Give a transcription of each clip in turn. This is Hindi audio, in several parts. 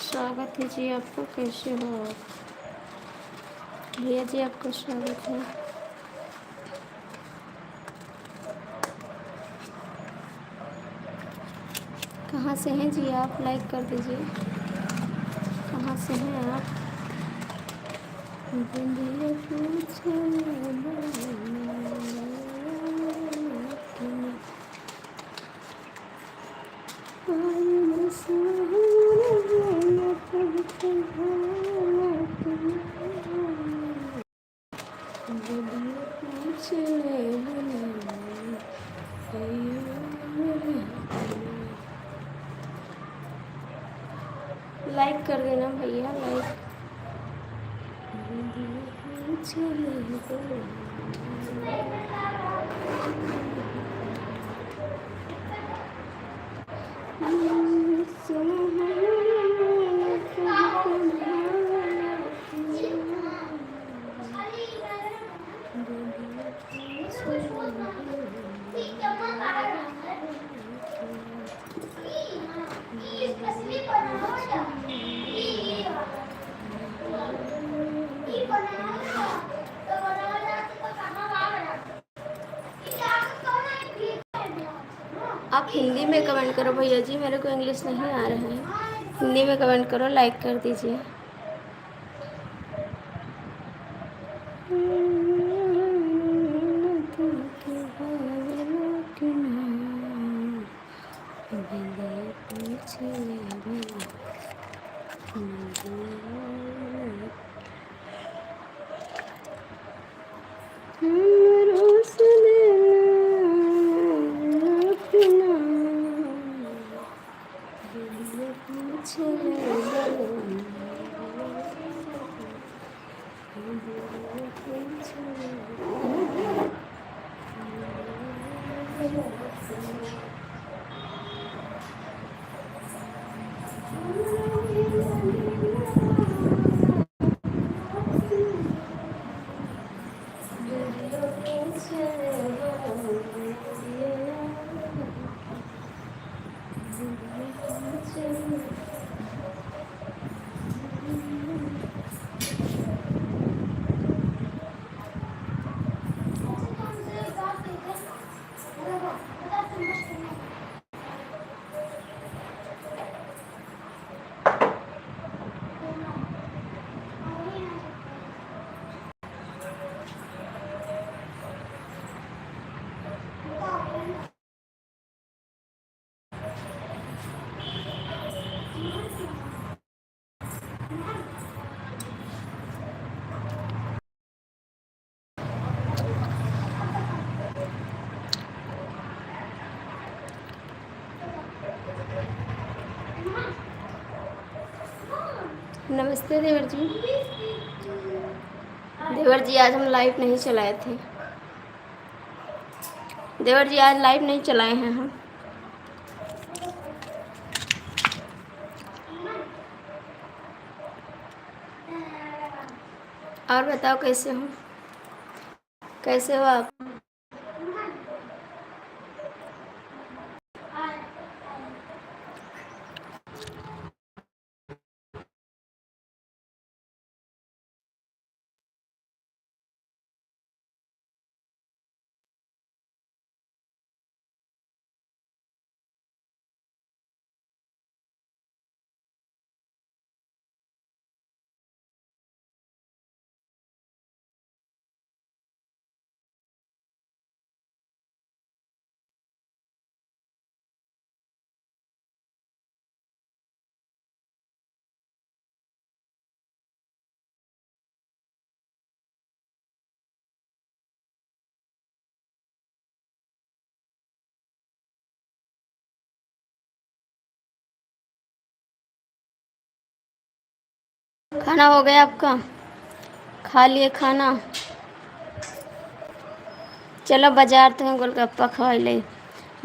स्वागत है जी आपको। कैसे हो आप? भैया जी आपका स्वागत है। कहाँ से हैं जी आप? लाइक कर दीजिए। कहाँ से हैं आप? लाइक कर देना भैया, लाइक। आप हिंदी में कमेंट करो भैया जी, मेरे को इंग्लिश नहीं आ रहा है। हिंदी में कमेंट करो, लाइक कर दीजिए। नमस्ते देवर जी। देवर जी आज हम लाइव नहीं चलाए थे। देवर जी आज लाइव नहीं चलाए हैं हम। और बताओ कैसे हो? कैसे हो आप? खाना हो गया आपका? खा लिए खाना? चलो बाजार तुम्हें गोलगप्पा खवाई ले।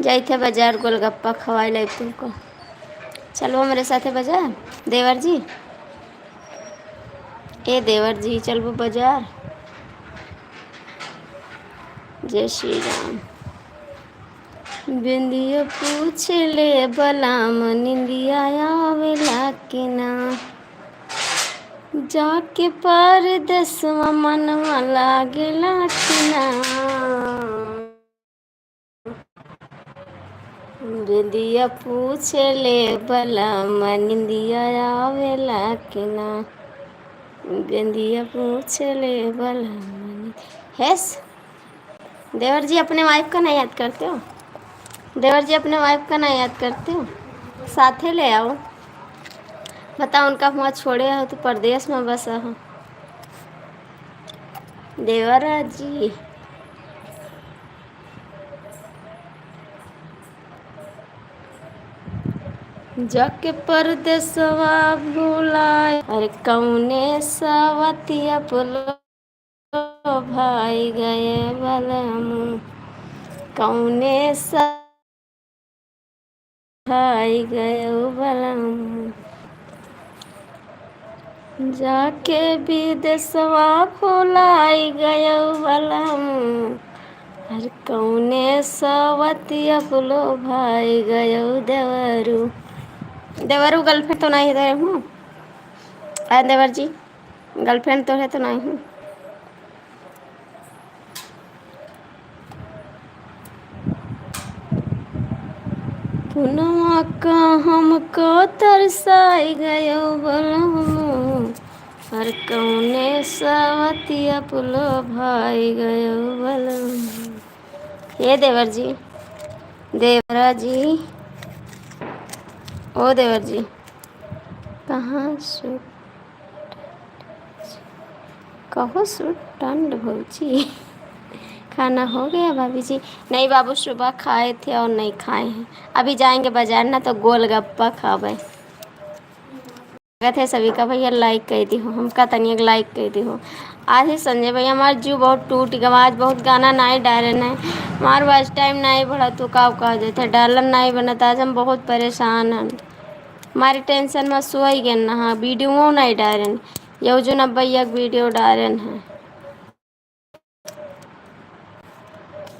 जाई थे बाजार गोलगप्पा खवाई ले तुमको। चलो मेरे साथ बाजार देवर जी। ए देवर जी चलो बाजार। जय श्री राम। बिंदिया पूछ ले बलाम निंदिया आवेला के ना। जाके परदेसवा मनवा लागेला कि ना। बिंदिया पूछ ले बलाम निंदिया आवेला कि ना। बिंदिया पूछ ले बलाम। हेस देवर जी अपने वाइफ का नहीं याद करते हो? देवर जी अपने वाइफ का नहीं याद करते हो? साथे ले आओ। बताओ उनका हुआ छोड़े हो तो परदेश में बसा हो। देवरा जी जाके परदेसवा भुलाए। अरे कौने सवतिया पुलो भाई गए बलमु। कौने सा भाई गए बलमु। जाके विदेशवा भुलाई गए बलमु। अरे कौने सवतिया पुलो भाई गए देवरू। देवरू गर्लफ्रेंड तो नहीं रहे हूँ। देवर जी गर्लफ्रेंड तो है तो नहीं हूँ। पुनवा का हमको तरसाई गयो बलमु। हर कौने सवतिया पुलो भाई गयो बलमु। ये देवर जी देवरा जी ओ देवर जी कहाँ सूट कहो सूट ठंड भौजी। खाना हो गया भाभी जी? नहीं बाबू, सुबह खाए थे और नहीं खाए हैं। अभी जाएंगे बाजार ना तो गोलगप्पा खावे। थे सभी का भैया लाइक कर दी हो, हमका तनिक लाइक कर दी हो। आज ही संजय भैया हमारा जीव बहुत टूट गया, आज बहुत गाना नहीं डाले नहीं हमारे पास टाइम नहीं बढ़ा तो का कह देते डालन नहीं बना, आज हम बहुत परेशान हैं। हमारी टेंशन में सो ही गए ना, हाँ वीडियो नहीं डालें यो जो न भैया वीडियो डालें हैं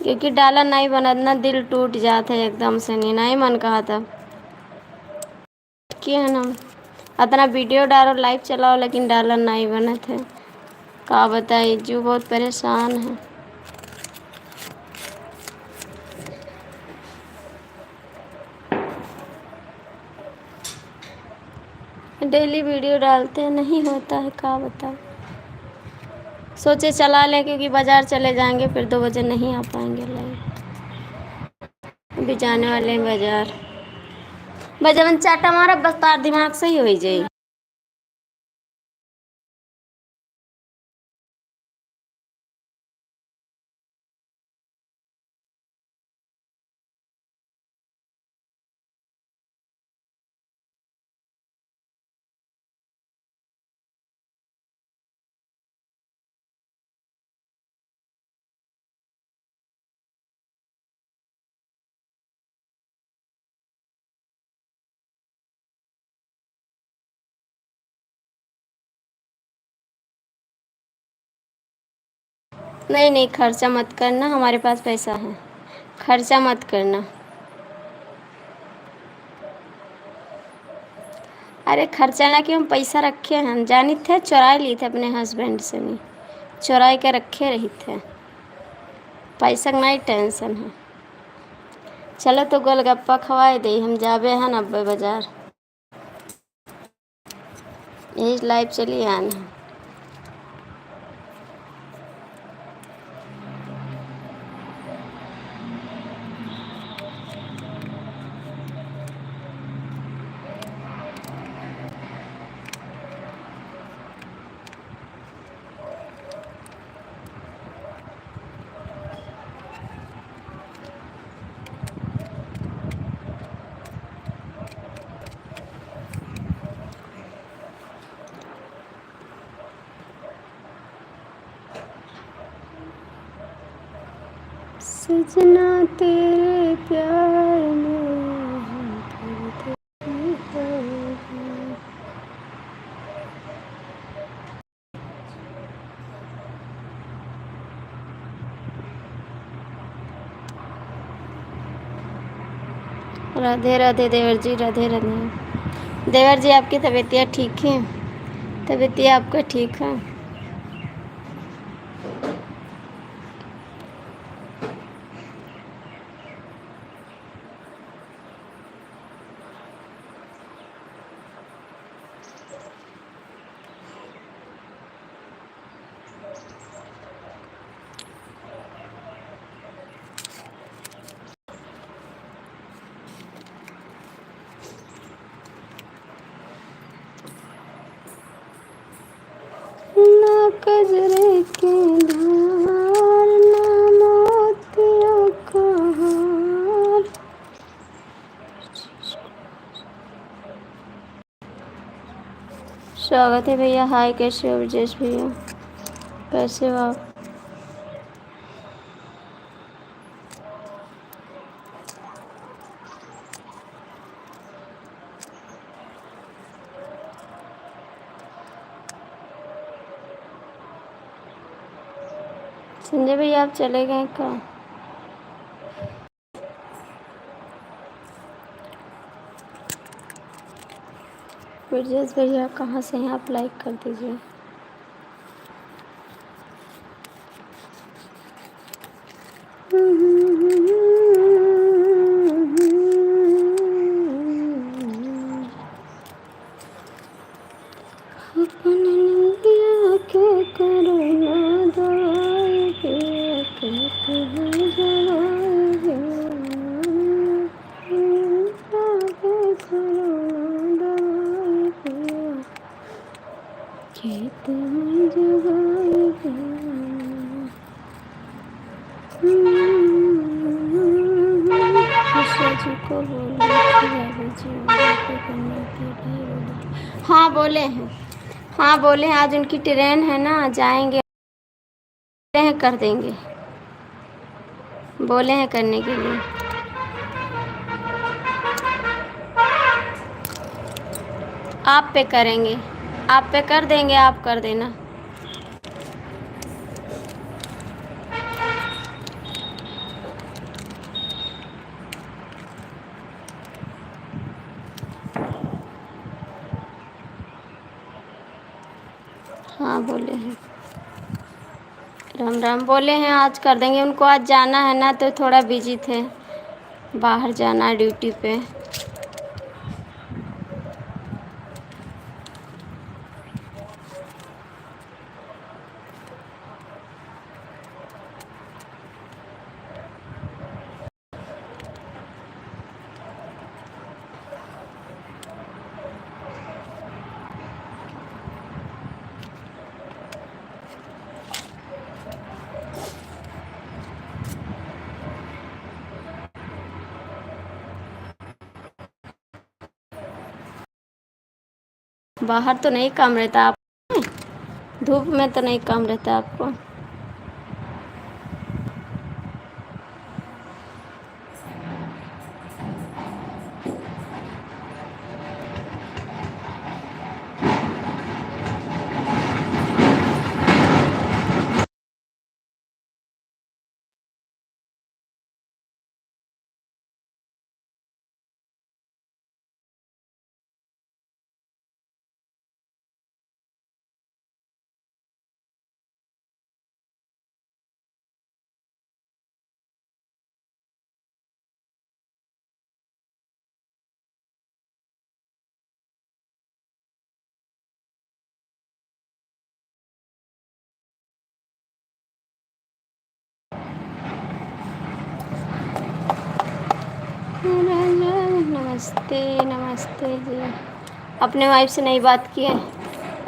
क्योंकि डाला नहीं बना ना दिल टूट जाता है एकदम से, नहीं मन कहा था कि है ना इतना वीडियो डालो लाइव चलाओ लेकिन डाला नहीं बना थे। का बताइए जो बहुत परेशान है। डेली वीडियो डालते नहीं होता है, का बताओ। सोचे चला लें क्योंकि बाज़ार चले जाएंगे फिर 2 बजे नहीं आ पाएंगे लाइव। अभी जाने वाले हैं बाज़ार। बजवन चाटा हमारा बस तार दिमाग से ही हो जाए। नहीं नहीं खर्चा मत करना, हमारे पास पैसा है, खर्चा मत करना। अरे खर्चा ना कि हम पैसा रखे हैं, जानी थे चुरा लिए थे अपने हस्बैंड से, नहीं चुराई के रखे रही थे, पैसा का नहीं टेंशन है। चलो तो गोलगप्पा खवाए दे, हम जाबे हैं नब्बे बाज़ार, यही लाइव चलिए आना। सजना तेरे प्यार में राधे राधे देवर जी, राधे राधे देवर जी। आपकी तबीयत ठीक है? तबीयत आपका ठीक है? ना कजरे के धार ना मोतियों का हार। स्वागत है भैया। हाय कैसे हो ब्रजेश भैया, कैसे हो आप? संजय भैया आप चले गए क्या? ब्रजेश भैया कहाँ से हैं आप? लाइक कर दीजिए। सजू को बोली थी भाभी जी वहाँ पे करने की भाई बोली थी। हाँ बोले हैं, हाँ बोले हैं, आज उनकी ट्रेन है ना, जाएंगे हैं, कर देंगे, बोले हैं करने के लिए। आप पे करेंगे, आप पे कर देंगे, आप कर देना। हाँ बोले हैं, राम राम, बोले हैं आज कर देंगे। उनको आज जाना है ना, तो थोड़ा बिजी थे, बाहर जाना है ड्यूटी पे। बाहर तो नहीं काम रहता आप, धूप में तो नहीं काम रहता आपको। नमस्ते नमस्ते जी। अपने वाइफ से नहीं बात की है,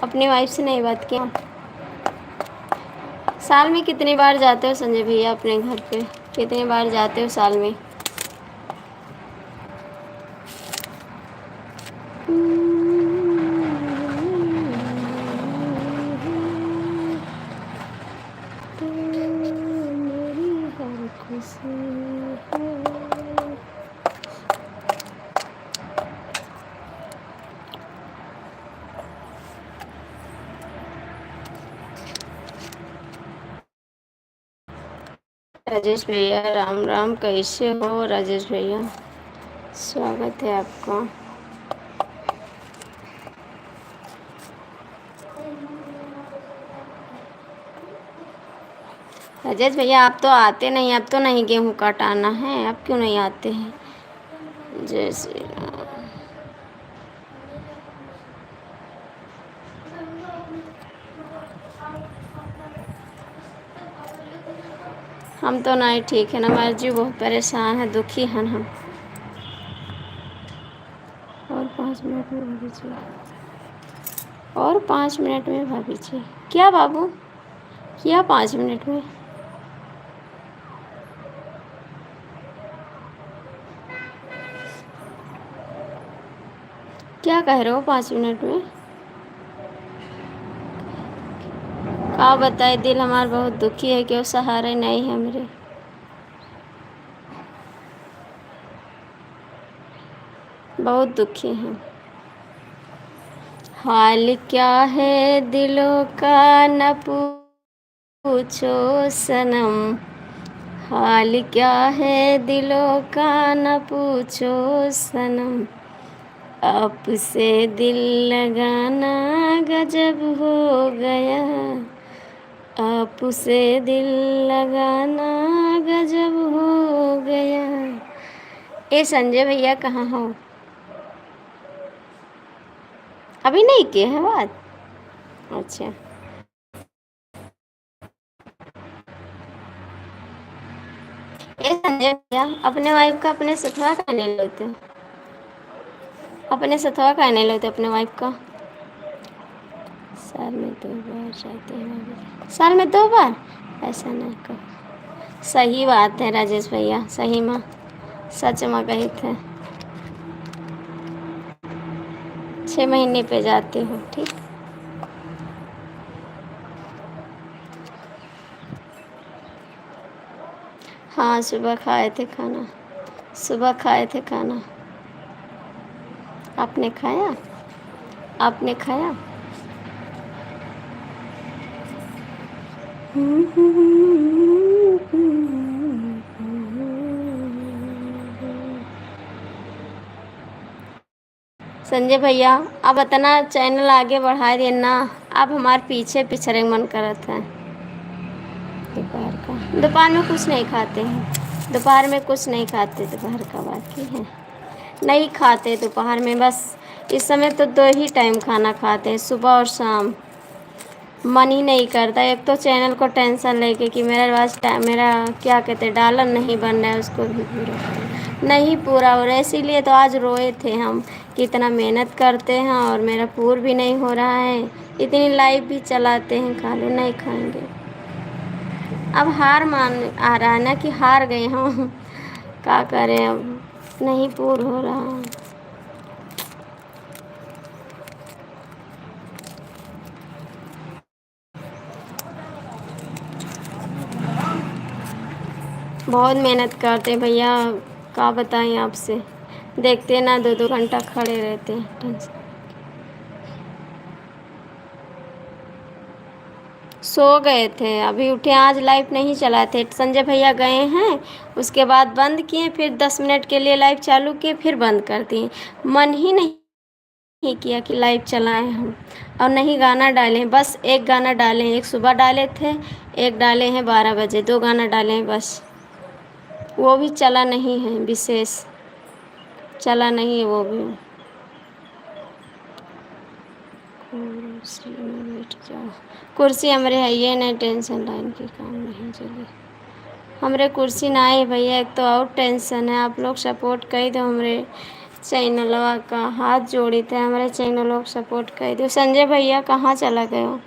अपनी वाइफ से नहीं बात किया। साल में कितनी बार जाते हो संजय भैया अपने घर पे, कितनी बार जाते हो साल में? तो मेरी हर खुशी है। राजेश भैया राम राम, कैसे हो राजेश भैया, स्वागत है आपका। राजेश भैया आप तो आते नहीं, अब तो नहीं गेहूँ काटाना है, आप क्यों नहीं आते हैं? जय श्री राम। हम तो नहीं ठीक है ना, हमारे जी बहुत परेशान है, दुखी हैं हम। और 5 मिनट में भाभी जी, और 5 मिनट में भाभी जी। क्या बाबू, क्या 5 मिनट में? क्या कह रहे हो 5 मिनट में? क्या बताए, दिल हमारा बहुत दुखी है कि वो सहारे नहीं है मेरे। बहुत दुखी हैं। हाल क्या है दिलों का न पूछो सनम, हाल क्या है दिलों का न पूछो सनम, आपसे दिल लगाना गजब हो गया, आपसे दिल लगाना गजब हो गया। ए संजय भैया कहाँ हो? अभी नहीं किए हैं बात? अच्छा, ए संजय भैया अपने वाइफ का अपने सथवा का नहीं लेते, अपने सथवा का नहीं लेते अपने वाइफ का। साल में 2 बार जाते हैं, साल में 2 बार? ऐसा नहीं कहो, सही बात है राजेश भैया, सही में सच में गए थे। 6 महीने पे जाती हूँ। ठीक। हाँ, सुबह खाए थे खाना। सुबह खाए थे खाना। आपने खाया? आपने खाया? संजय भैया, अब इतना चैनल आगे बढ़ा दिए ना, अब हमारे पीछे पिछड़े मन करत है। दोपहर में कुछ नहीं खाते हैं। दोपहर में कुछ नहीं खाते, दोपहर का बाकी है। नहीं खाते दोपहर में, बस इस समय तो 2 ही टाइम खाना खाते हैं, सुबह और शाम। मन ही नहीं करता। एक तो चैनल को टेंशन लेके कि मेरा क्या कहते डॉलर नहीं बन रहा है, उसको भी पूरा नहीं पूरा हो रहा है। इसीलिए तो आज रोए थे हम कि इतना मेहनत करते हैं और मेरा पूर भी नहीं हो रहा है। इतनी लाइव भी चलाते हैं, खा लो, नहीं खाएंगे। अब हार मान आ रहा है ना कि हार गए हम। क्या करें, अब नहीं पूर हो रहा। बहुत मेहनत करते हैं भैया, क्या बताएं आपसे। देखते ना 2-2 घंटा खड़े रहते हैं टेंशन। सो गए थे, अभी उठे। आज लाइव नहीं चलाए थे, संजय भैया गए हैं, उसके बाद बंद किए, फिर 10 मिनट के लिए लाइव चालू किए, फिर बंद कर दिए। मन ही नहीं किया कि लाइव चलाएं हम, और नहीं गाना डालें। बस एक गाना डालें, एक सुबह डाले थे, एक डाले हैं 12 बजे, 2 गाना डाले हैं बस। वो भी चला नहीं है, विशेष चला नहीं है वो भी। कुर्सी में बैठ जाओ। कुर्सी हमरे है, ये नहीं टेंशन, लाइन की काम नहीं चली। हमरे कुर्सी ना आई भैया, एक तो और टेंशन है। आप लोग सपोर्ट कर दो हमरे चैनलवा का, हाथ जोड़ी थे, हमारे चैनलों को सपोर्ट कर दो। संजय भैया कहाँ चला गए हो?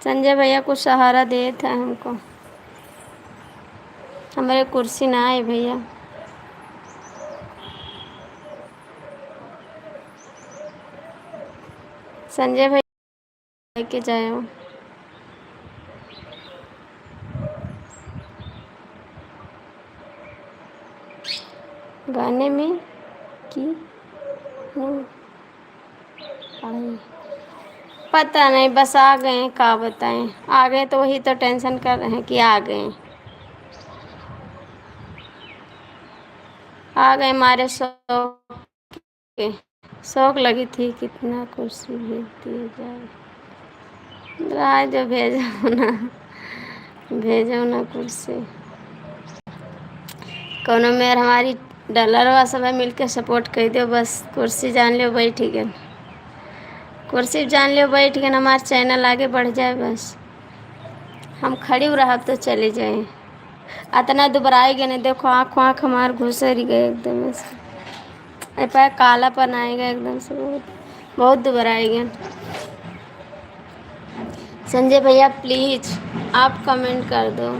संजय भैया कुछ सहारा दे था हमको। हमारे कुर्सी ना आए भैया। संजय भैया लेके जाए हो। गाने में की हूँ आई। पता नहीं, बस आ गए, क्या बताएं। आ गए तो वही तो टेंशन कर रहे हैं कि आ गए। आ गए हमारे शौक के। शौक लगी थी कितना कुर्सी भेज दिए जाए। राय जो भेजो ना, भेजो ना कुर्सी। कोनो मेर हमारी डलरवा सब मिल के सपोर्ट कर दो, बस कुर्सी जान लो बैठ गए। कुर्सी जान लो बैठ गए, हमारा चैनल आगे बढ़ जाए बस। हम खड़ी रह तो चले जाए। इतना दुबराई गए ना, देखो आँख आँख हमार घुसर गए एकदम से। पैर काला पन आएगा एकदम से, बहुत बहुत दुबराई गए। संजय भैया प्लीज़ आप कमेंट कर दो।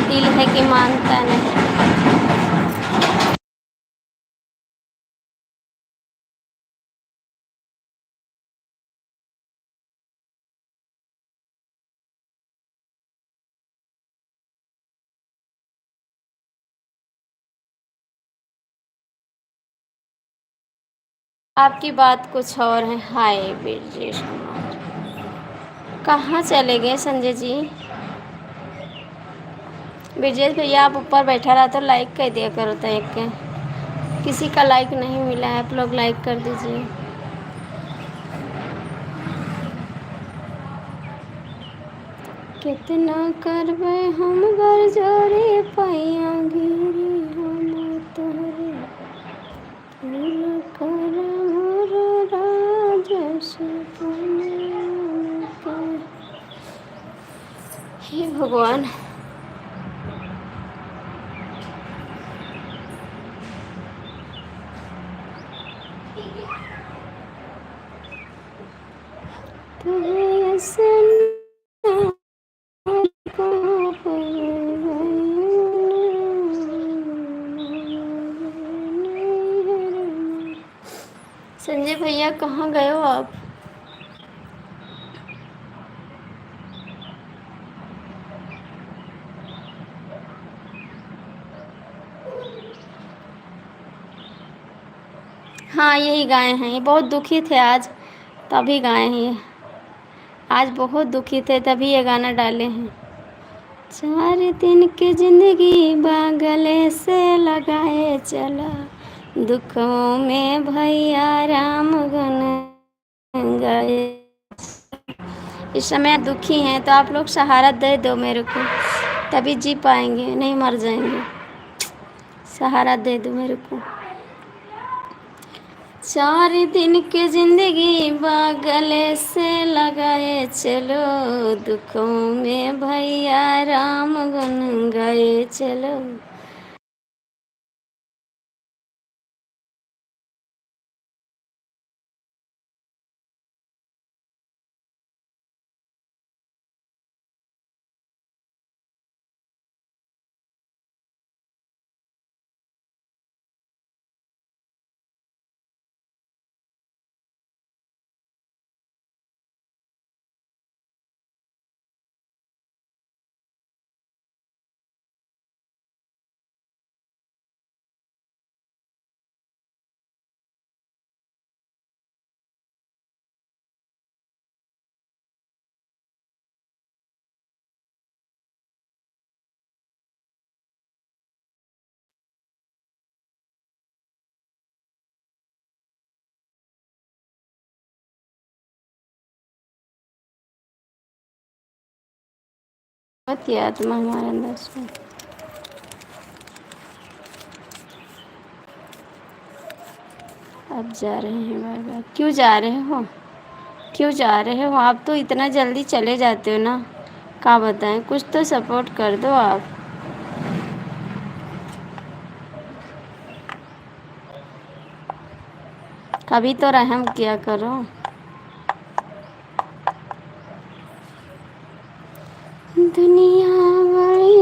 दिल है कि मानता नहीं। आपकी बात कुछ और है। हाय ब्रजेश कुमार, कहाँ चले गए संजय जी? ब्रजेश भैया आप ऊपर बैठा रहा तो लाइक कर दिया करो तो एक के। किसी का लाइक नहीं मिला है, आप लोग लाइक कर दीजिए। कितना करबे हम बरजोरे पैया गिरी हम तोरे, पूरा कर मोर राजस पुनीत। हे भगवान, तुम्हें ऐसे संजय भैया कहाँ गए हो आप? हाँ यही गाए हैं, ये बहुत दुखी थे आज तभी गाए हैं ये। आज बहुत दुखी थे तभी ये गाना डाले हैं। 4 दिन की जिंदगी गले से लगाए चला, दुखों में भैया राम गुन गाए। इस समय दुखी हैं तो आप लोग सहारा दे दो मेरे को, तभी जी पाएंगे, नहीं मर जाएंगे। सहारा दे दो मेरे को। 4 दिन की जिंदगी गले से लगाए चलो, दुखों में भैया राम गुन गाए चलो। मत ये आत्मा हमारे अंदर से। अब जा रहे हैं बार बार, क्यों जा रहे हो? क्यों जा रहे हो आप? तो इतना जल्दी चले जाते हो ना, क्या बताएं, कुछ तो सपोर्ट कर दो आप। कभी तो रहम किया करो। दुनिया बड़ी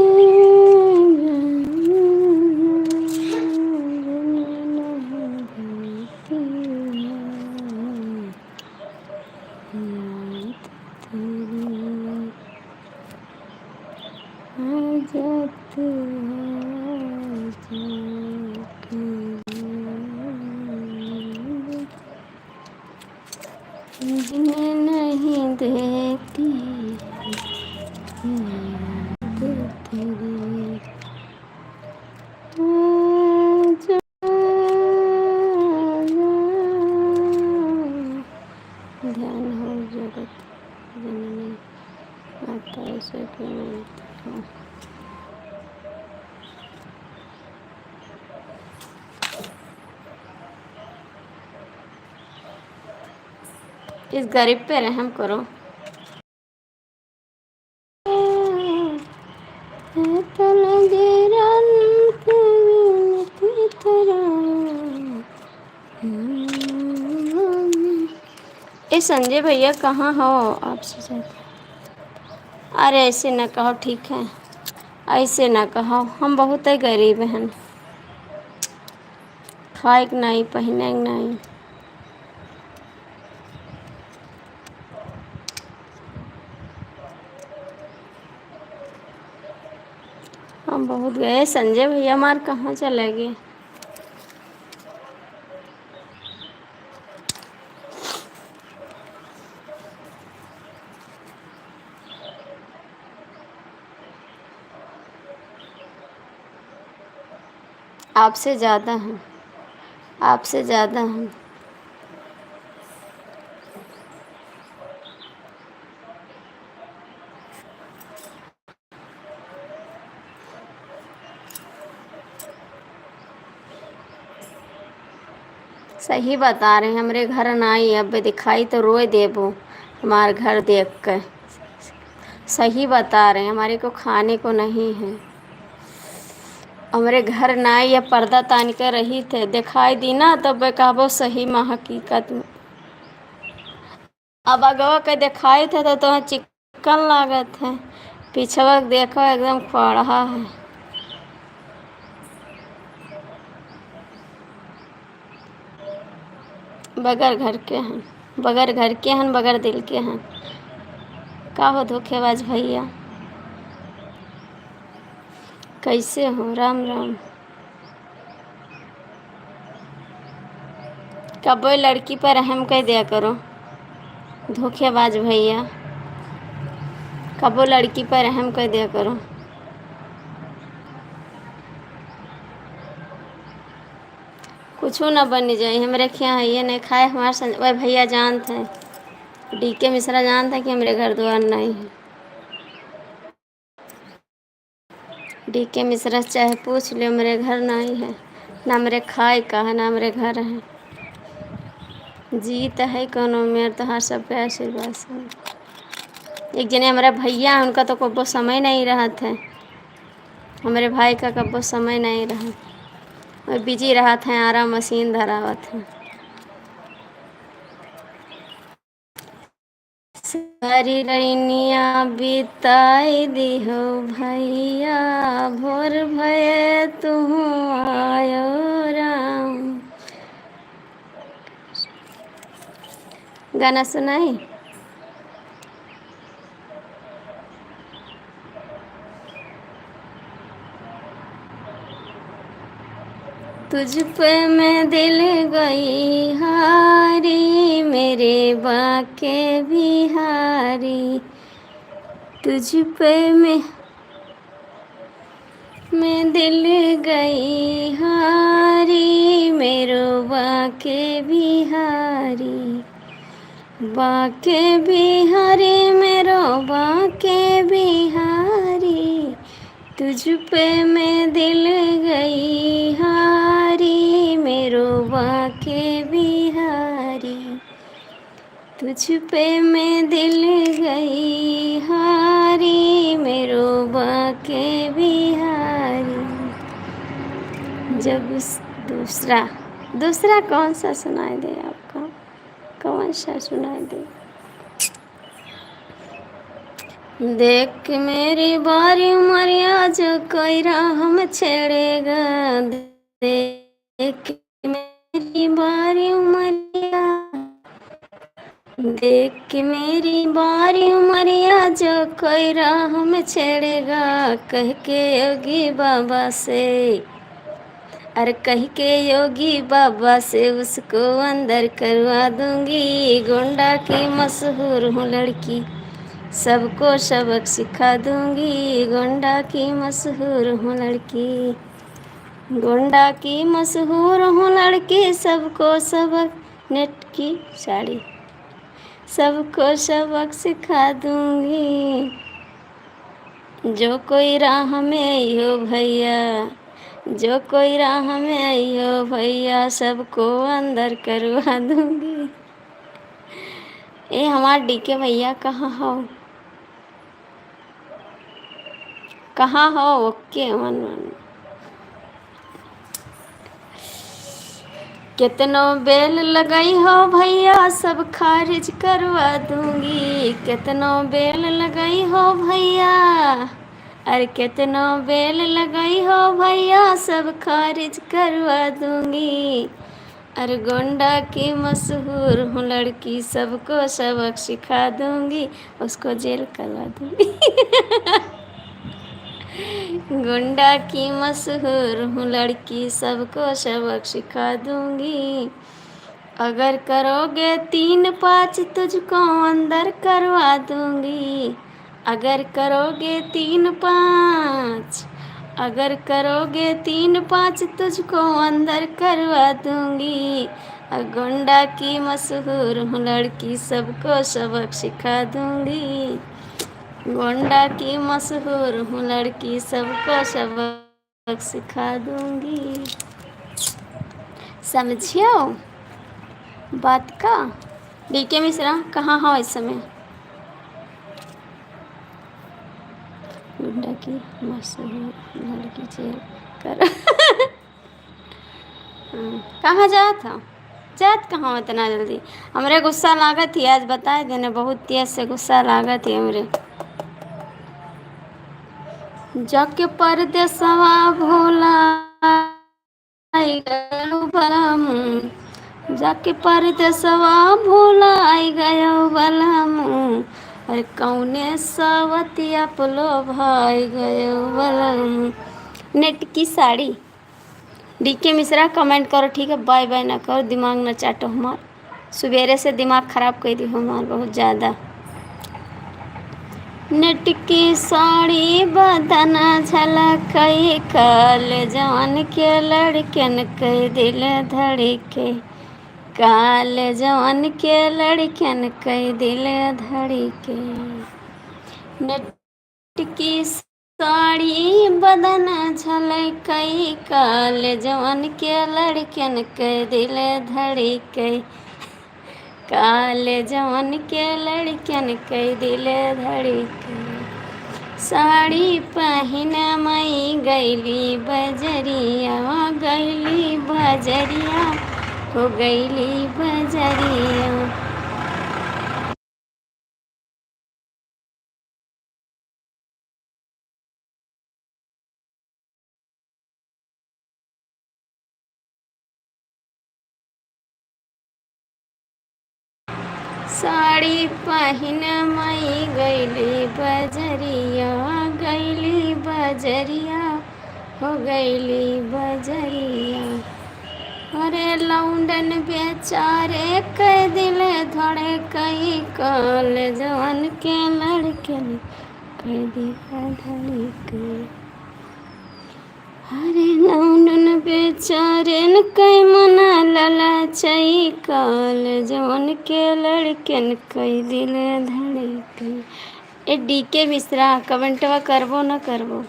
जिन्हें नहीं देती तेरी ध्यान हो जगत जननी माता से मिलती हो। इस गरीब पे रहम करो। ए संजय भैया कहाँ हो आपसे जाते? अरे ऐसे न कहो, ठीक है, ऐसे न कहो, हम बहुत ही गरीब हैं, खाए के नहीं, पहने के नहीं। हम बहुत गए। संजय भैया हमारे कहाँ चले गए? आपसे ज़्यादा हैं, आपसे ज़्यादा हैं। सही बता रहे हैं, हमारे घर ना आई अब दिखाई तो रोए देबो हमारे घर देख कर। सही बता रहे हैं, हमारे को खाने को नहीं है। हमारे घर ना आई, या पर्दा तान कर रही थे, दिखाई दी ना तो बेकाबो सही में हकीकत में। अब अगवा के दिखाई थे तो तुम्हें चिकन लागत है, पिछवा देखो एकदम खड़ा है। बगैर घर के हैं, बगैर घर के हैं, बगैर दिल के हैं। का हो धोखेबाज भैया, कैसे हो? राम राम। कबो लड़की पर रहम कर दिया करो धोखेबाज भैया, कबो लड़की पर रहम कर दिया करो। कुछ ना बन जाए हमरे खिया है ये नहीं खाए हमारे संग। वह भैया जानते हैं, डीके मिश्रा जानते हैं कि हमारे घर द्वार नहीं है। डीके मिश्रा चाहे पूछ लियो, मेरे घर नहीं है, ना मेरे खाए का है, ना मेरे घर है। जीत है कोनो मेरे तो हर सब पे आशीर्वाद से। एक जने हमारा भैया है, उनका तो कब्बो समय नहीं रहा था, हमारे भाई का कब्बो समय नहीं रहा, वो बिजी रहा था, आराम मशीन धरावा था। सारी रैनिया बिताई दिहो भैया, भोर भये तुम आयो राम। गाना सुनाई? तुझ पे मैं दिल गई हारी, मेरे बाके बिहारी। तुझ पे मैं दिल गई हारी, मेरो बाके बिहारी। बाके बिहारी मेरो बाके बिहारी, तुझ पे मैं दिल गई हारी, मेरो बाके बिहारी। तुझ पे मैं दिल गई हारी, मेरो बाके बिहारी। जब दूसरा दूसरा कौन सा सुनाई दे आपको? कौन सा सुनाई दे? देख के मेरी बारी उमरिया जो कोई राह छेड़ेगा, देख के मेरी बारी उमरिया, देख के मेरी बारी उमरिया जो कोई राह में छेड़ेगा, कह के योगी बाबा से, अरे कह के योगी बाबा से उसको अंदर करवा दूंगी। गोंडा की मशहूर हूँ लड़की, सबको सबक सिखा दूंगी। गोंडा की मशहूर हूँ लड़की, गोंडा की मशहूर हूँ लड़की, सबको सबक नेट की साड़ी, सबको सबक सिखा दूंगी। जो कोई राह में आई हो भैया, जो कोई राह में आई हो भैया, सबको अंदर करवा दूंगी। ए हमार डीके भैया कहाँ हो? कहाँ हो? ओके मन मन। कितनो बेल लगाई हो भैया, सब खारिज करवा दूंगी। कितनो बेल लगाई हो भैया, अरे कितनो बेल लगाई हो भैया, सब खारिज करवा दूंगी। अरे गोंडा की मशहूर हूँ लड़की, सबको सबक सिखा दूंगी, उसको जेल करवा दूंगी। गोंडा की मशहूर हूँ लड़की, सबको सबक सिखा दूंगी। अगर करोगे 3-5 तुझको अंदर करवा दूंगी। अगर करोगे 3-5, अगर करोगे 3-5 तुझको अंदर करवा दूंगी। गोंडा की मशहूर हूँ लड़की, सबको सबक सिखा दूंगी। गोंडा की मशहूर हूँ लड़की, सबको सबक सिखा दूंगी। समझियो बात का? डीके मिश्रा कहाँ हो इस समय? गोंडा की मशहूर लड़की जेल कर। कहाँ जात था? जात कहाँ इतना जल्दी? हमरे गुस्सा लागत ही आज बताए देने, बहुत तेज से गुस्सा लागत ही हमरे। जाके परदेसवा भोला बलम, जाके परदेसवा भूलाई गयो बलमु, अरे कौने सवतिया पलो भाई गयो बलमु। नेट की साड़ी। डीके मिश्रा कमेंट करो ठीक है, बाय बाय ना करो, दिमाग ना चाटो हमार, सवेरे से दिमाग खराब कर दी हमार बहुत ज़्यादा। नेट की साड़ी बदन झलकई काल जवान के लड़कन के दिल धड़के, काल जवान के लड़कन के दिल धड़के। नेट की साड़ी बदन झलकई काल जवान के लड़कन के दिल धड़के, काल जवान के लड़कन के दिल धड़के। साड़ी पहन मई गैली बजरिया, गैली बजरिया, हो गैली बजरिया। साड़ी पहन मई गैली बजरिया, गैली बजरिया, हो गैली बजरिया। अरे लौंडन बेचारे के दिल धड़े कई काल जवान के लड़कन के दिल धड़के। अरे लौंडन बेचारे कई मना ललचई काल जवान के लड़कन के दिल धड़के। ए डीके मिश्रा कमेंटवा करबो न करबो।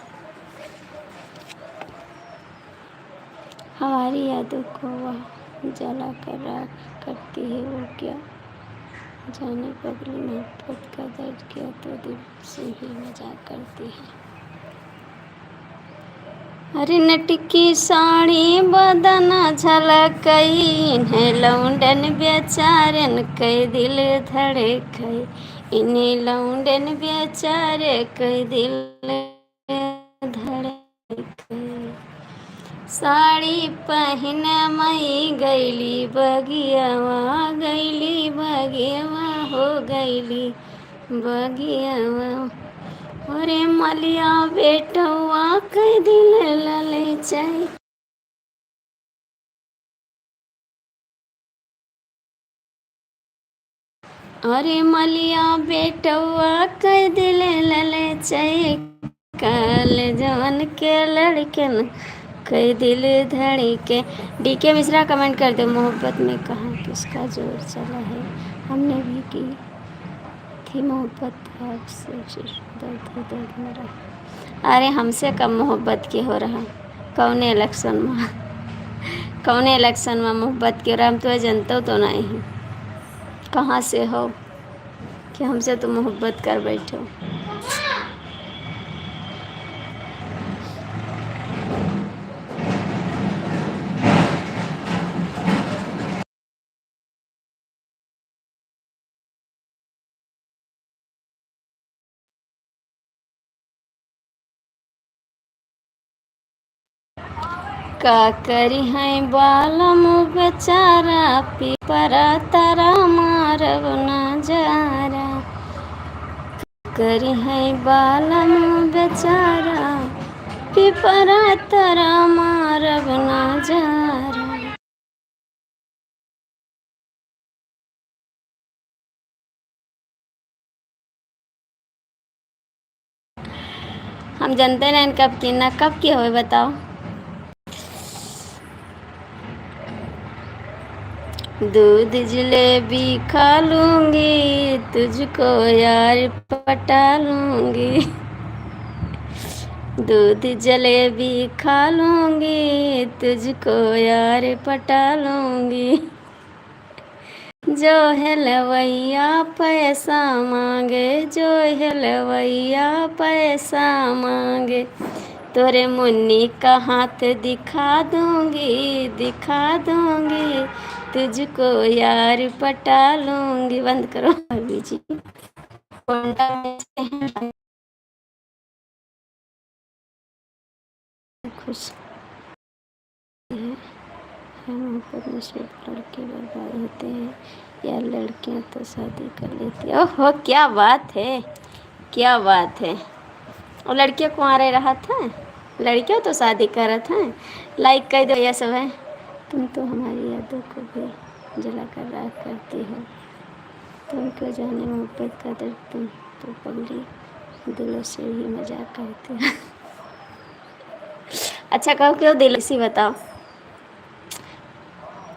हमारी यादों को वह जला कर राख करती है, वो क्या जाने पगली मोहब्बत का दर्द किया तो दिल से ही मजाक करती है। अरे नट की साड़ी बदन झलकई, इन्हें लौंडन बेचारन के दिल धड़कई, इन्हें लौंडन बेचारे के दिल धड़कई। साड़ी पहन मई गैली बगियावा, गैली बगियावा, हो गैली बगियावा। अरे मलिया बेटवा के दिल ललचई, अरे मलिया बेटवा के दिल ललचई, काल जवान के लड़कन के दिल धड़के। डीके मिश्रा कमेंट कर दो, मोहब्बत में कहाँ किसका जोर चला है, हमने भी की थी मोहब्बत आपसे, दर्द दर्द मेरा। अरे हमसे कम मोहब्बत के हो रहा, कौन इलेक्शन में, कौन इलेक्शन में मोहब्बत के हो रहा, हम तो जनता तो नहीं है, कहाँ से हो कि हमसे तो मोहब्बत कर बैठो। का करी है बालम बेचारा, पिपरा तारा मारब नजारा, करी है बालम बेचारा, पिपरा तारा मारब नजारा। हम जानते नहीं कब की ना कब की हो, बताओ। दूध जलेबी खा लूंगी, तुझको यार पटा लूंगी, दूध जलेबी खा लूंगी, तुझको यार पटा लूंगी। जो हलवैया पैसा मांगे, जो हलवैया पैसा मांगे, तोरे मुन्नी का हाथ दिखा दूंगी, दिखा दूंगी, तुझको यार पटा लूंगी। बंद करो अभी जी, खुश है है मोहब्बत में सिर्फ लड़के बर्बाद होते हैं या लड़कियां तो शादी कर लेती हैं। ओहो क्या बात है, क्या बात है। और लड़कियां कुंवारे रहा था, लड़कियां तो शादी करत हैं। लाइक कर दो ये सब है। तुम तो हमारी यादों को भी जला कर राख करती हो। तुम क्यों जाने मोहब्बत का दर्द, तुम तो पगली दिलों से ही मजाक करते हो। अच्छा कहो क्यों दिल सी बताओ,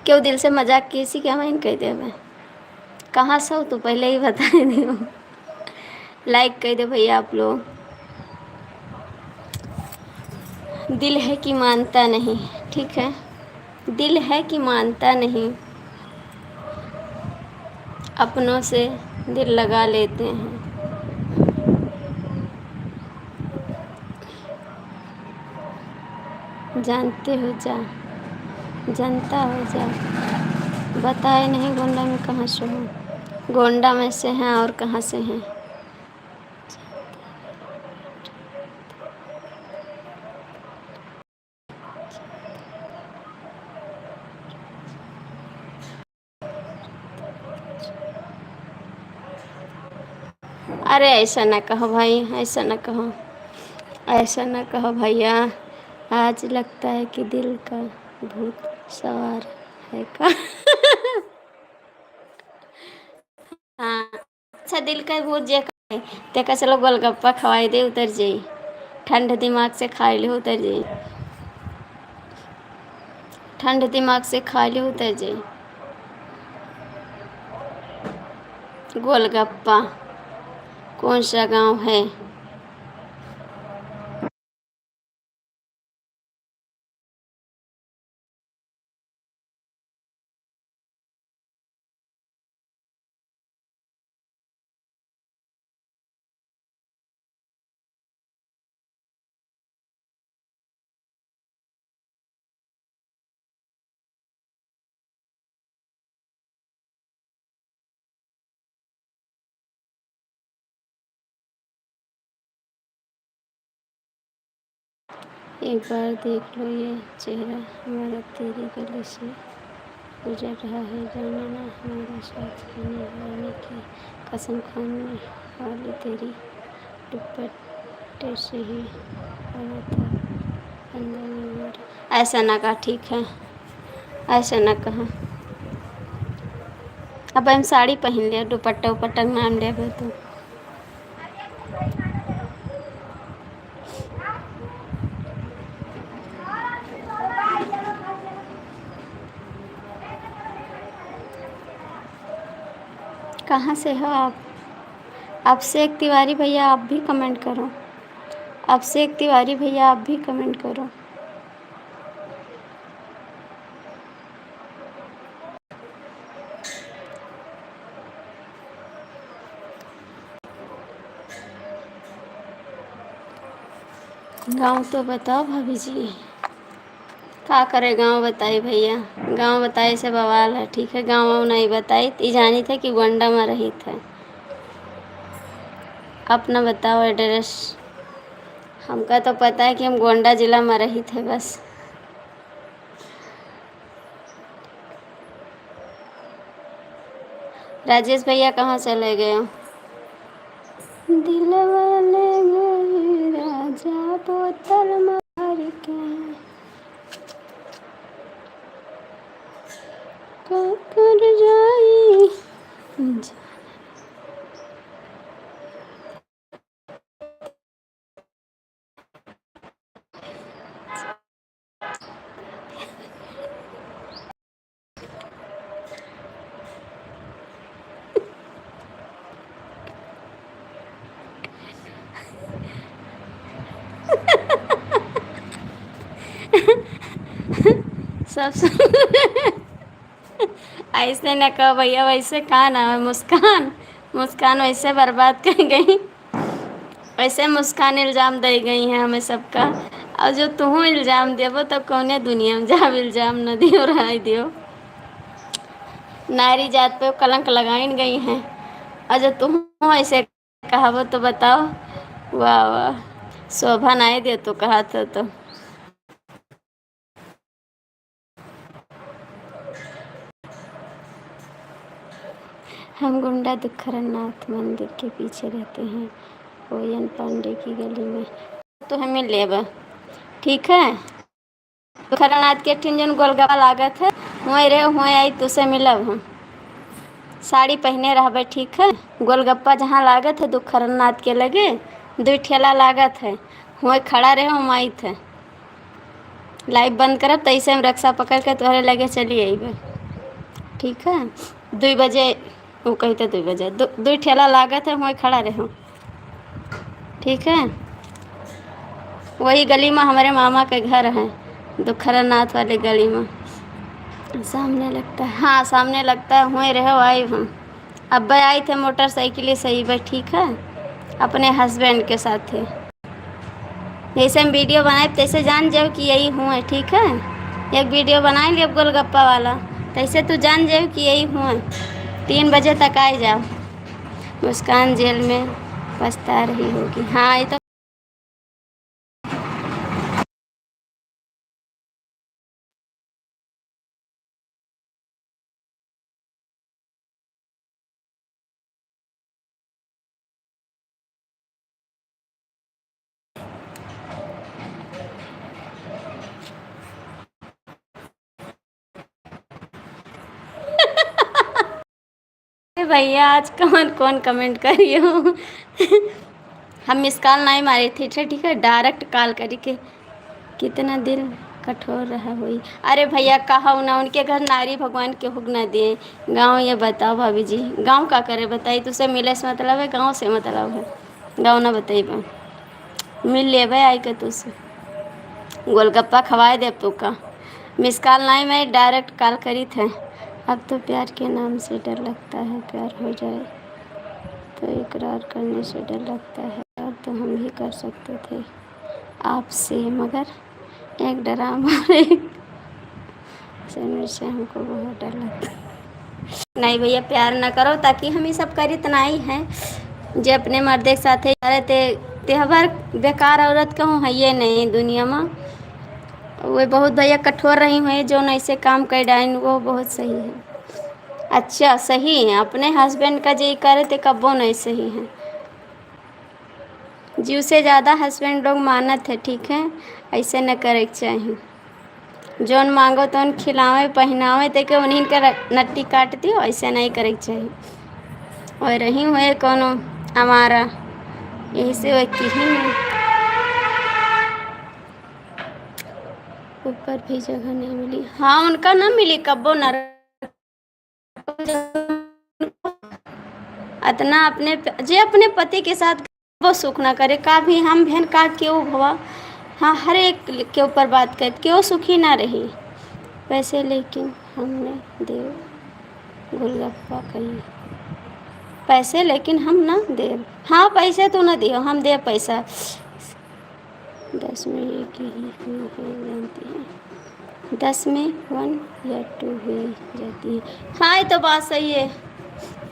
क्यों दिल से मजाक की सी क्या मैं कह दे मैं कहाँ से हो तो पहले ही बता दियो। लाइक कर दो भैया आप लोग। दिल है कि मानता नहीं, ठीक है, दिल है कि मानता नहीं, अपनों से दिल लगा लेते हैं। जानते हो जा, जानता हो जा, बताए नहीं गोंडा में कहाँ से हो, गोंडा में से हैं और कहाँ से हैं। अरे ऐसा ना कहो भाई, ऐसा ना कहो, ऐसा ना कहो भैया। आज लगता है कि दिल का भूत सवार है का। हाँ अच्छा, दिल का भूत जे है ते का चलो गोलगप्पा खवाई दे उतर जाई, ठंड दिमाग से खा ले उतर जाई, ठंड दिमाग से खा ले उतर जाई गोलगप्पा। कौन सा गांव है? एक बार देख लो ये चेहरा हमारा, तेरी गली से गुजर रहा है, जाना ना हमारा साथ रहने वाने की कसम खाने वाली तेरी दुपट्टे से ही बना था अंदर में हमारा। ऐसा ना कहा, ठीक है, ऐसा ना कहा। अब हम साड़ी पहन लिया, दुपट्टा उपट्टा नाम लिया तो कहाँ से हो आप? अभिषेक तिवारी भैया आप भी कमेंट करो, अभिषेक तिवारी भैया आप भी कमेंट करो। गांव तो बताओ भाभी जी, क्या करे गांव बताई भैया, गांव बताए से बवाल है, ठीक है, गांव वाँव नहीं बताई ती जानी थे कि गोंडा में रही थे। अपना बताओ एड्रेस, हमका तो पता है कि हम गोंडा जिला में रही थे बस। राजेश भैया कहाँ चले गए हो? दिल वाले गए राजा बोतल मार के, कर जाई। सब ऐसे न कहो भैया, वैसे कहाँ नाम है मुस्कान, मुस्कान वैसे बर्बाद कर गई, वैसे मुस्कान इल्ज़ाम दे गई हैं हमें सबका। और जो तुम इल्ज़ाम देवो तो कौने दुनिया में जाब इल्ज़ाम न दियो रहा दियो, नारी जात पे कलंक लगाई गई हैं। और जो तुम ऐसे कहावो तो बताओ, वाह वाह, शोभा नहीं दे तो कहा था तो। हम गुंडा दुखरनाथ मंदिर के पीछे रहते हैं, ओयन पांडे की गली में। तो हमें लेब ठीक है। दुखरनाथ के ठिन जन गोलगप्पा लागत है, वहीं रहे वहीं आई तुसे मिलब हम। साड़ी पहने रहबे ठीक है। गोलगप्पा जहाँ लागत है दुखरनाथ के लगे 2 ठेला लागत है, वहीं खड़ा रहे हम आई थे। लाइव बंद करब तैसे हम रक्षा पकड़ के तोहरे लगे चली अइबे ठीक है। 2 बजे वो कहते 2 बजे 2 ठेला लागत है, वहीं खड़ा रहे ठीक है। वही गली में हमारे मामा के घर है, दुखरनाथ वाले गली में सामने लगता है। हाँ सामने लगता है, वहीं रहो आई हम। अब आई थे मोटरसाइकिल से ही बस ठीक है, अपने हस्बैंड के साथ थे। जैसे हम वीडियो बनाए तैसे जान जाओ कि यही हूँ है ठीक है। एक वीडियो बनाए लिए गोलगप्पा वाला, तैसे तू जान जाओ कि यही हूँ है। 3 बजे तक आ जाओ। मुस्कान जेल में पछता रही होगी। हाँ ये तो भैया आज कौन कौन कमेंट करिए हो। हम मिस कॉल नहीं मारी थी ठीक है, डायरेक्ट कॉल करी के कितना दिल कठोर रहा हुई। अरे भैया कहा ना उनके घर नारी भगवान के हुक ना दिए। गांव ये बताओ भाभी जी, गांव का करे बताई। तुझसे मिले से मतलब है, गांव से मतलब है। गाँव ना बताइए, मिल ले भाई आई के तुझसे गोलगप्पा खवाए दे तो का। मिस कॉल नहीं मैं डायरेक्ट कॉल करी थे। अब तो प्यार के नाम से डर लगता है, प्यार हो जाए तो इकरार करने से डर लगता है। और तो हम भी कर सकते थे आपसे, मगर एक ड्रामा और एक से हमको बहुत डर लगता है। नहीं भैया प्यार ना करो, ताकि हम ये सब करी तना ही हैं जो अपने मर्द के साथ करे ते त्यौहार। बेकार औरत कहूँ है ये नहीं दुनिया में। वो बहुत भैया कठोर रही हुई जो ऐसे काम कर डाइन, वो बहुत सही है। अच्छा सही है, अपने हस्बैंड का जी करे तो कब्बो नहीं सही है। जीव से ज़्यादा हस्बैंड लोग मानत है ठीक है, ऐसे न करे के चाहिए। जौन मांगो तो खिलावे पहनावे ते के उन्हीं के नट्टी काट दियो, ऐसे नहीं करे के चाहिए। और रही हुए कोनो हमारा यही से वो की ही नहीं। ऊपर भी जगह नहीं मिली। हाँ उनका ना मिली कब्बो न। इतना अपने जे अपने पति के साथ वो सुख ना करे का भी हम बहन का क्यों भवा। हाँ हर एक के ऊपर बात कर क्यों सुखी ना रही। वैसे लेकिन हमने देव गोलगप्पा कही पैसे, लेकिन हम ना दे। हाँ पैसे तो ना दियो, हम दे पैसा। 10 में एक ही हुई है जानती है, 10 में 1 या 2 हुई जाती है। हाँ ये तो बात सही है,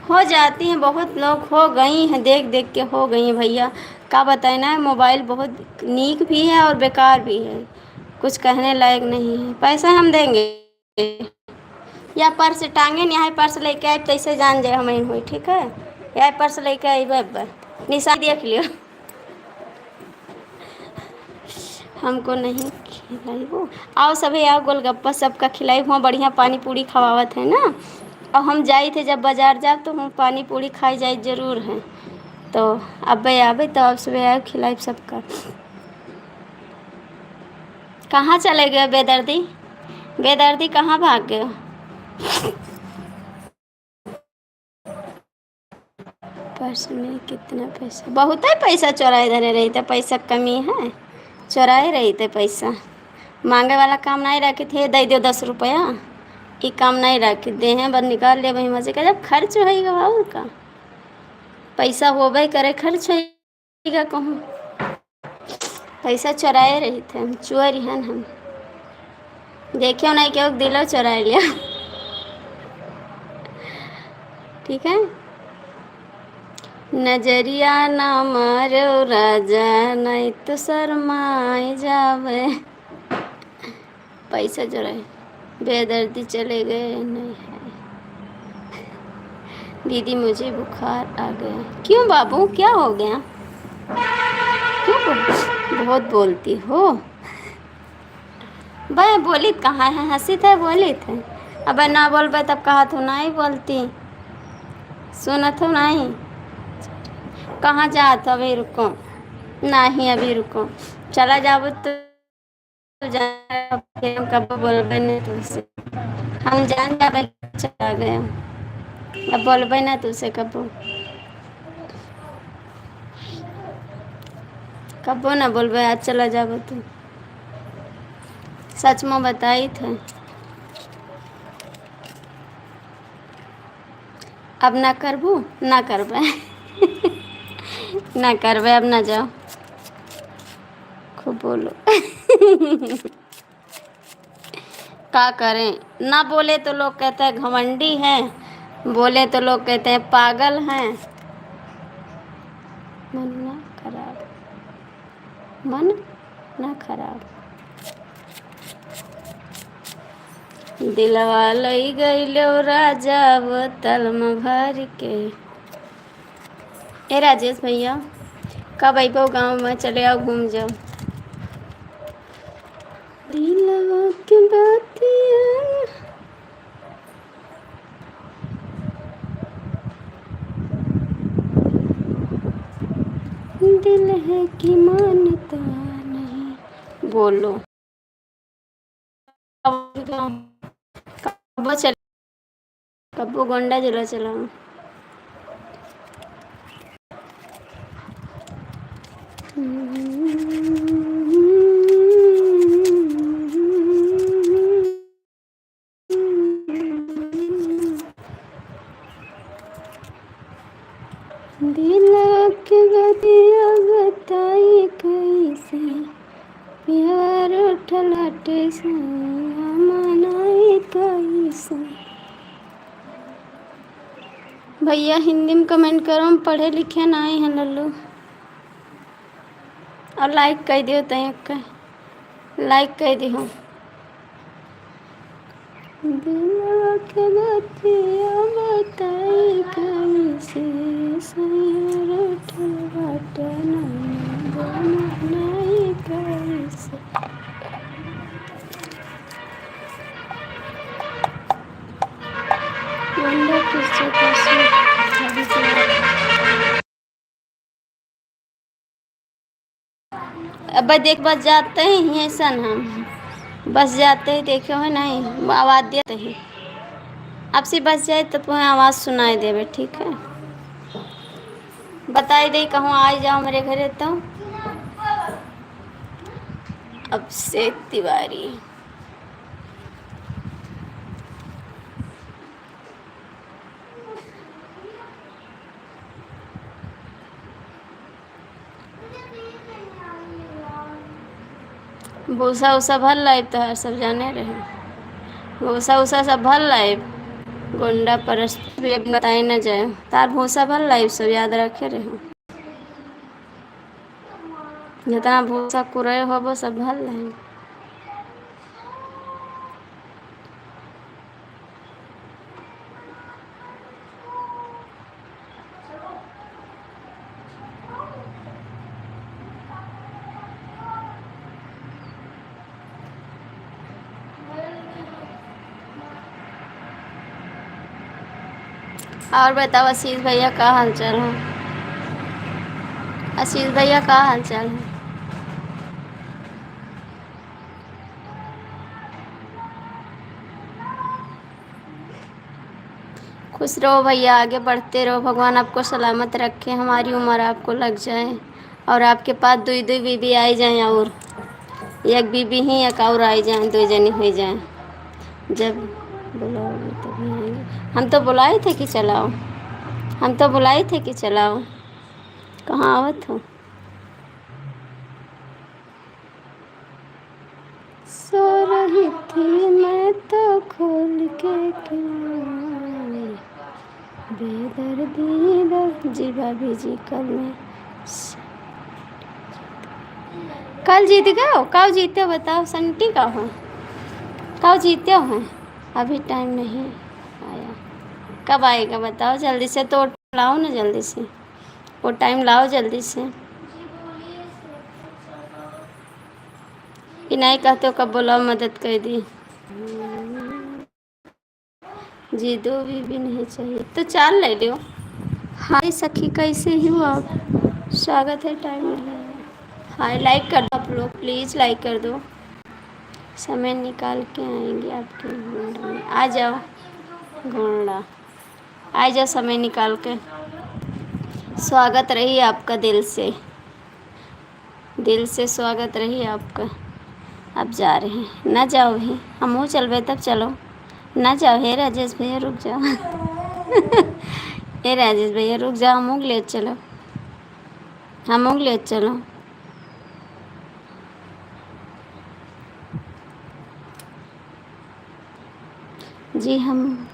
हो जाती हैं। बहुत लोग हो गई हैं, देख देख के हो गई हैं भैया। क्या बताए ना, मोबाइल बहुत नीक भी है और बेकार भी है, कुछ कहने लायक नहीं है। पैसा हम देंगे या पर्स टांगे नहीं, पर्स लेके आए तैसे जान जाए हम हुई ठीक है। या पर्स लेके आइबे निशा देख लियो। हमको नहीं खिलाई वो। आओ सभी आओ, गोलगप्पा सबका खिलाई हुआ, बढ़िया पानी पूरी खवावत है ना। और हम जाई थे जब बाजार जाब तो हम पानी पूरी खाई जाए जरूर हैं। तो अब आबे तो अब सुबह आए खिलाई सबका। कहाँ चले गए बेदर्दी, बेदर्दी कहाँ भाग गए। पर्स में कितना पैसा, बहुत है पैसा चोराए धरे रही थे। पैसा कमी है, चोराए रही थे पैसा। मांगे वाला काम नहीं रखे थे, दे दो 10 रुपया। ये काम नहीं रख दे हैं, बस निकाल ले वही मजे का। जब खर्च होएगा बाबू का पैसा होबे करे, खर्च होएगा कहूँ। पैसा चुराए रही थे हम, चोर हैं हम। देखियो नहीं क्यों दिलो चुरा लिया। ठीक है। नजरिया ना मारो राजा, नहीं तो शर्माए जावे। पैसा चुराए बेदर्दी चले गए नहीं है। दीदी मुझे बुखार आ गया। क्यों बाबू, क्या हो गया? क्यों बहुत बोलती हो? भाई बोली कहाँ है, हंसी थे बोली थे। अब ना बोलबे तब कहा तो नहीं बोलती, सुनत हो नहीं। कहाँ जात अभी रुको, नहीं अभी रुको, चला जाओ तो हम कब बोलबे नहीं तुझसे, हम जान जाबे चला गया, अब बोलबे ना तुझसे कबो, कबो ना बोलबे, आज चला जाबो तू, सच में बताई थे। अब ना करबू, ना करबे ना करबे, अब ना जाओ, खूब बोलो क्या करें, ना बोले तो लोग कहते हैं घमंडी है, बोले तो लोग कहते हैं पागल हैं। मन ना खराब, मन ना खराब, दिलवा लई गइलो राजा बोतल में भर के। ए राजेश भैया, कब अबो गाँव में, चले आओ घूम जाओ। दिलवा के बातिया, दिल है कि मानता नहीं। बोलो कब चल, कब गोंडा जिला चला। दिल के बतिया बताई कैसे, प्यार ठलाटे से मनाई कैसे। भैया हिंदी में कमेंट करो, हम पढ़े लिखे नहीं हैं लल्लू, और लाइक कर दियो, तय लाइक कर दियो। दिलवा के बतिया बताई कैसे, सैर ठलाटे नहीं कैसे। वंडा किससे कैसे अब देख, बस जाते हैं ऐसा, हम बस जाते ही देखे हो नहीं, आवाज़ देते ही, अब से बस जाए तो तुम्हें आवाज़ सुनाई देवे, ठीक है? बताई दे कहूँ आ जाओ मेरे घरे तो। अब से तिवारी, भूसा उसा भर लाइब तो हर सब जाने रहे, भूसा उसा सब भर लाइब, गोंडा परस भी बताई न जाए, तार भूसा भर लाइब, सब याद रखे रहे, जितना भूसा कुरे हो वो सब भर लाइब। और बताओ आशीष भैया का हाल चाल है? आशीष भैया का हाल चाल है? खुश रहो भैया, आगे बढ़ते रहो, भगवान आपको सलामत रखे, हमारी उम्र आपको लग जाए, और आपके पास दुई दुई बीबी आई जाए, और एक बीबी ही एक और आई जाए, दो जनी हो जाए, जब बुलाओगे तभी आएंगे। हम तो बुलाए थे कि चलाओ, हम तो बुलाए थे कि चलाओ, कहाँ आवत हो? सो रही थी मैं तो खोल के किनारे, बेदर्दी जी भाभी जी, कल जीत गए हो? कब जीते हो बताओ, संटी का हो, कब जीते हो? अभी टाइम नहीं आया। कब आएगा बताओ जल्दी से, तो लाओ ना जल्दी से, वो टाइम लाओ जल्दी से। कि नहीं कहते हो, कब बोला मदद कर दी। जी दो भी नहीं चाहिए तो चार ले लो। हाय सखी, कैसे हो आप? स्वागत है, टाइम मिला है। हाय, लाइक कर दो आप लोग, प्लीज़ लाइक कर दो। समय निकाल के आएंगे आपके घूंड में, आ जाओ घूंडा, आ जाओ समय निकाल के। स्वागत रही आपका दिल से, दिल से स्वागत रही आपका। अब जा रहे हैं, ना जाओ भी, हम चलबे तब चलो। ना जाओ, हे राजेश भैया रुक जाओ। हे राजेश भैया रुक जाओ, हम ले चलो, हम ले चलो। जी हम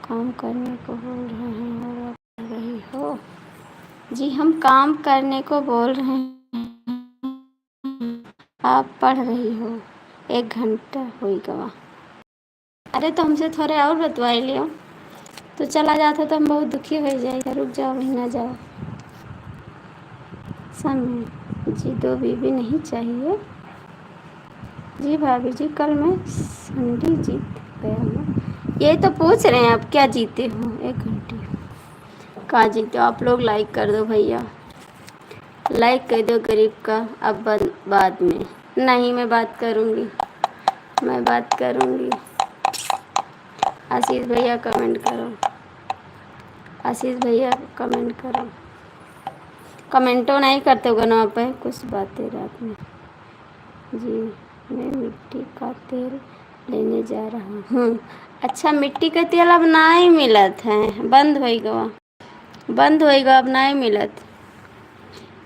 काम करने को बोल रहे हैं और आप कर रही हो। जी हम काम करने को बोल रहे हैं, आप पढ़ रही हो। 1 घंटा हुई गवा। अरे तो हमसे थोड़े और बतवाई लियो, तो चला जाता तो हम बहुत दुखी हो जाएगा। रुक जाओ, महीना जाओ। समय जी दो बीबी नहीं चाहिए। जी भाभी जी, कल मैं संडे जीत गया हूँ। ये तो पूछ रहे हैं आप क्या जीते हो 1 घंटे। कहाँ जीते हो आप लोग? लाइक कर दो भैया, लाइक कर दो गरीब का। अब बाद में नहीं, मैं बात करूँगी, मैं बात करूँगी। आशीष भैया कमेंट करो, आशीष भैया कमेंट करो। कमेंटो नहीं करते हो ना पे कुछ बातें रात में। जी मैं मिट्टी का तेल लेने जा रहा हूँ। अच्छा, मिट्टी का तेल अब नहीं मिलत है, बंद होएगा, बंद होएगा, अब नहीं मिलत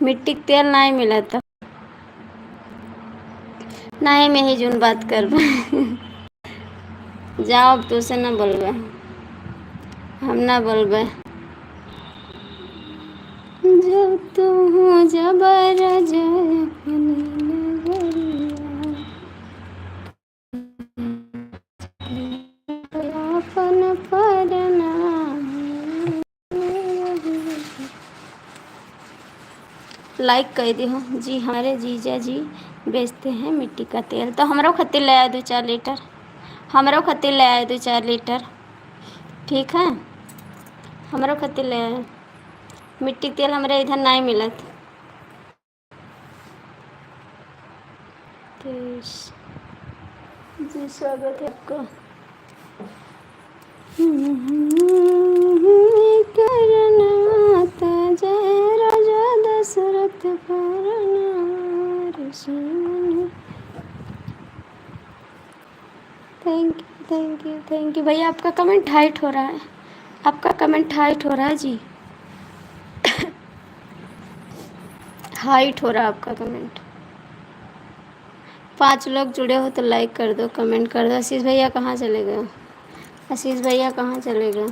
मिट्टी का तेल, नहीं मिलत। नहीं मैं ही जून बात कर। जाओ, अब तो से ना बोलबे, हम ना बोलबे। जब तू हो जबर जय अपनी नगरिया, अपन परनाम। लाइक कर दी हो जी। हमारे जीजा जी बेचते हैं मिट्टी का तेल, तो हमारा खत्ती ले आए 2-4 लीटर, हमारा खत्ती ले आए 2-4 लीटर, ठीक है? हमारा खत्ती ले आए। मिट्टी तेल हमारे इधर नहीं मिलत। जी स्वागत है आपका। करनाता जय राजा Dasharath thank you, thank you, thank you भैया। आपका कमेंट हाइट हो रहा है, आपका कमेंट हाइट हो रहा है जी। हाइट हो रहा है आपका कमेंट। 5 लोग जुड़े हो तो लाइक कर दो, कमेंट कर दो। आशीष भैया कहाँ चले गए? आशीष भैया कहाँ चले गए?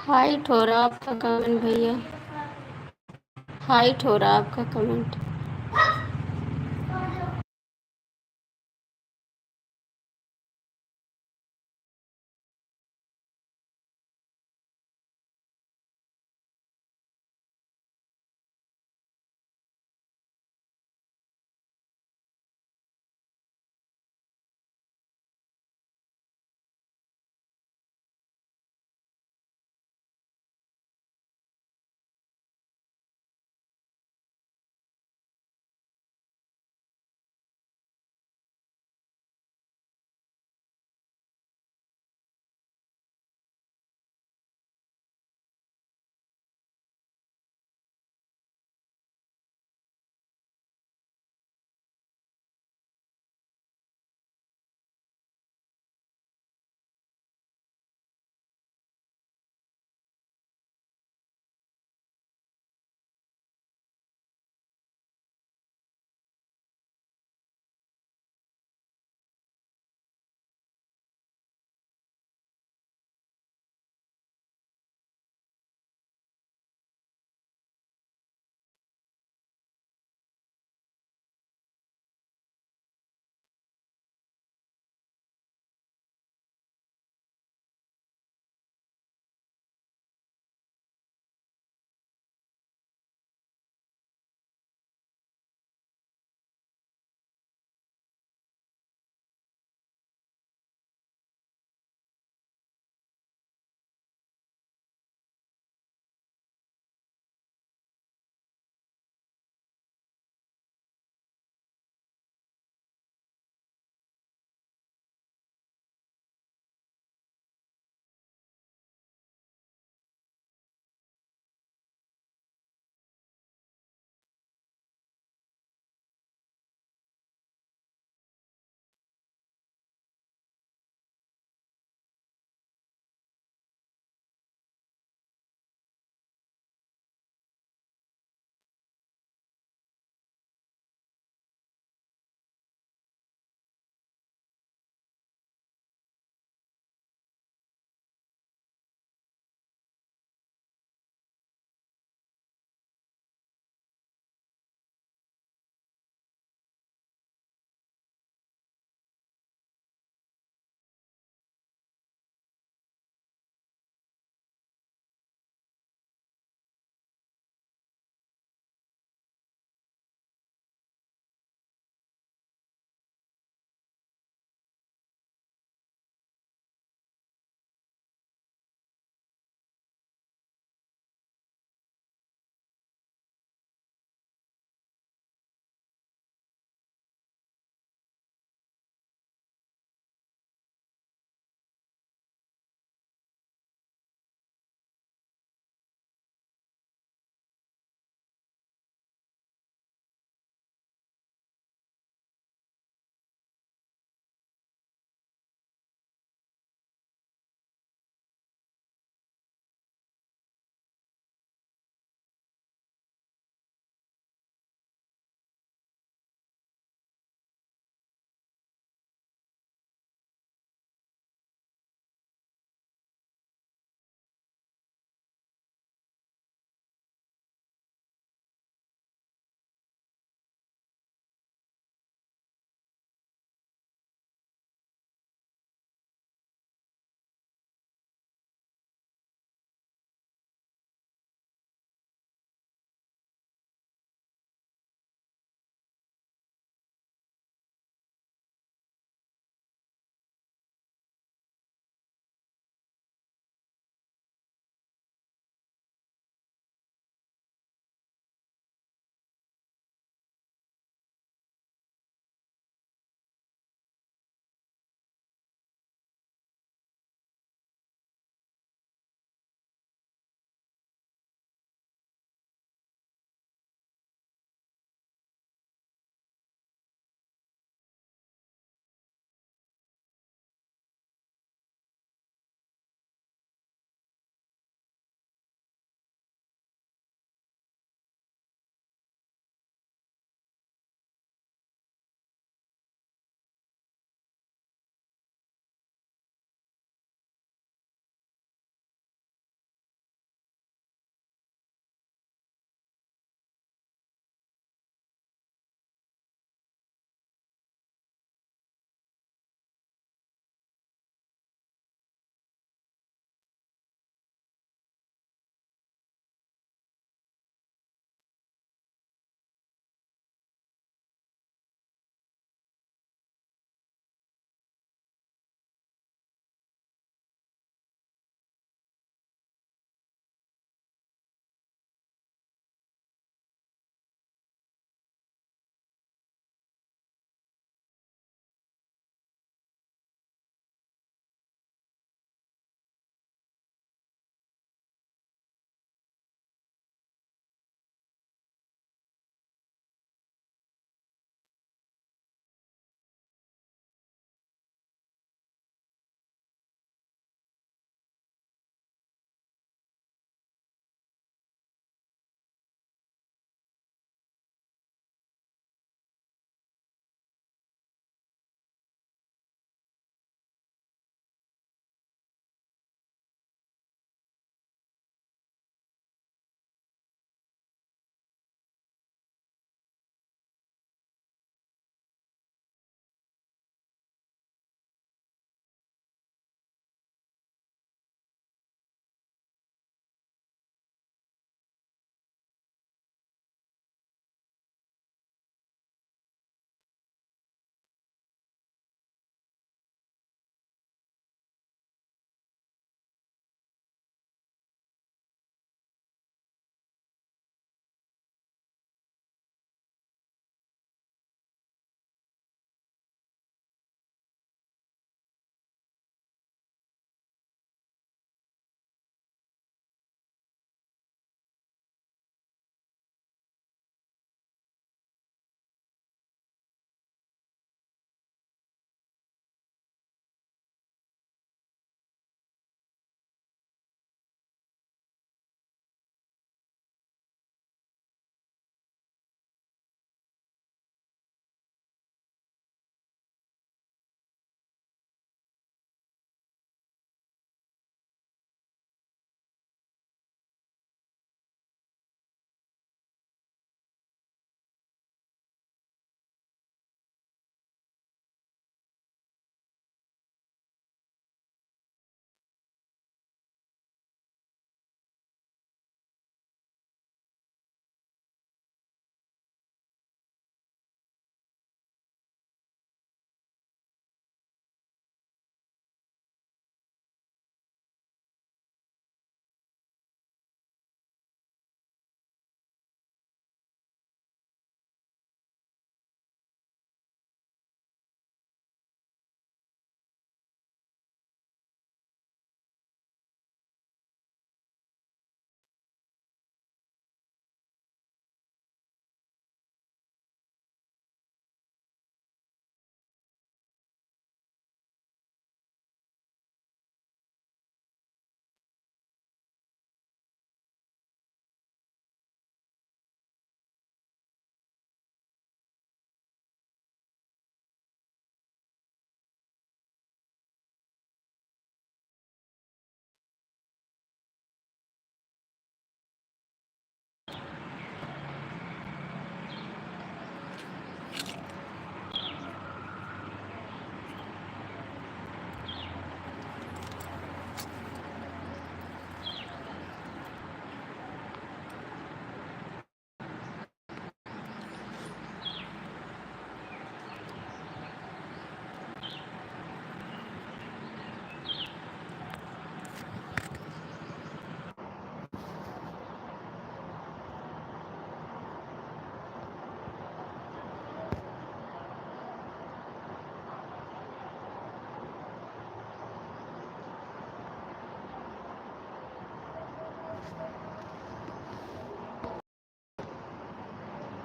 हाइट हो रहा आपका कमेंट भैया, हाइट हो रहा आपका कमेंट।